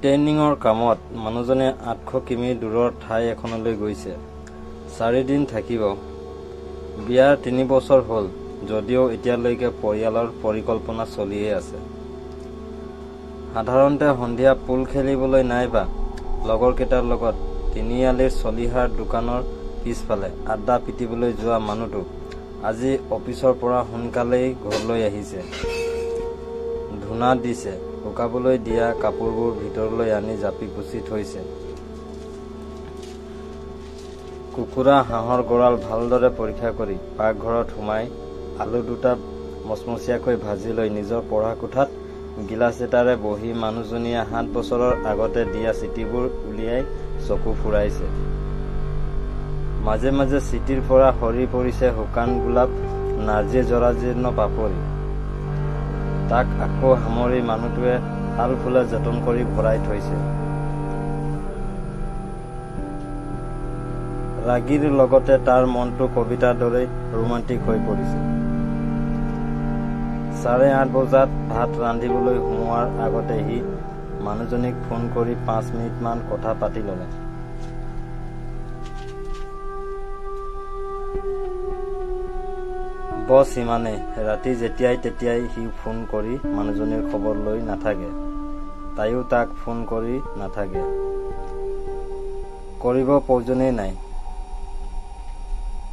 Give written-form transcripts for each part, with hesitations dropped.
ট্ৰেইনিঙৰ কামত মানুহজনে 800 কিমি দূৰৰ ঠাই এখনলৈ গৈছে। 4 দিন থাকিব। বিয়াৰ 3 বছৰ হ'ল, যদিও এতিয়ালৈকে পৰিয়ালৰ পৰিকল্পনা চলিয়ে আছে। সাধাৰণতে সন্ধিয়া পুল খেলিবলৈ নাইবা লগৰকেইটাৰ লগত তিনিআলিৰ চলিহাৰ দোকানৰ পিছফালে আড্ডা পিটিবলৈ যোৱা মানুহটো আজি অফিচৰ পৰা সোনকালেই ঘৰলৈ আহিছে। ধূনা দিছে, শুকাবলৈ দিয়া কাপোৰবোৰ ভিতৰলৈ আনি জাপি পুচি থৈছে। কুকুৰা হাঁহৰ গঁৰাল ভালদৰে পৰীক্ষা কৰি পাকঘৰত সোমাই আলু দুটা মচমচীয়াকৈ ভাজি লৈ নিজৰ পঢ়া কোঠাত গিলাচ এটাৰে বহি মানুহজনীয়ে 7 বছৰৰ আগতে দিয়া চিঠিবোৰ উলিয়াই চকু ফুৰাইছে। মাজে মাজে চিঠিৰ পৰা সৰি পৰিছে শুকান গোলাপ, নাৰ্জী জৰাজীৰ্ণ পাপৰি। তাক আকৌ সামৰি মানুহটোৱে শাল ফুলে যতন কৰি ভৰাই থৈছে। ৰাগীৰ লগতে তাৰ মনটো কবিতাৰ দৰে ৰোমান্টিক হৈ পৰিছে। 8:30 বজাত ভাত ৰান্ধিবলৈ সোমোৱাৰ আগতে সি মানুহজনীক ফোন কৰি 5 মিনিটমান কথা পাতি ল'লে। বছ ইমানে। ৰাতি যেতিয়াই তেতিয়াই সি ফোন কৰি মানুহজনীৰ খবৰ লৈ নাথাকে, তাইও তাক ফোন কৰি নাথাকে। কৰিব প্ৰয়োজনেই নাই।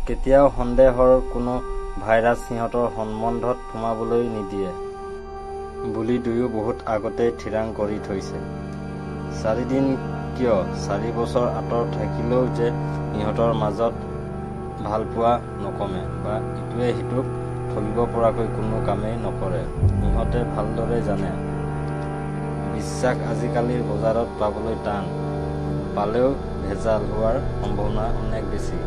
কেতিয়াও সন্দেহৰ কোনো ভাইৰাছ সিহঁতৰ সম্বন্ধত সোমাবলৈ নিদিয়ে বুলি দুয়ো বহুত আগতেই থিৰাং কৰি থৈছে। 4 দিন কিয়, 4 বছৰ আঁতৰত থাকিলেও যে সিহঁতৰ মাজত ভালপোৱা নকমে বা ইটোৱে সিটোক ঠগিব পৰাকৈ কোনো কামেই নকৰে সিহঁতে ভালদৰে জানে। বিশ্বাস আজিকালিৰ বজাৰত পাবলৈ টান, পালেও ভেজাল হোৱাৰ সম্ভাৱনা অনেক বেছি।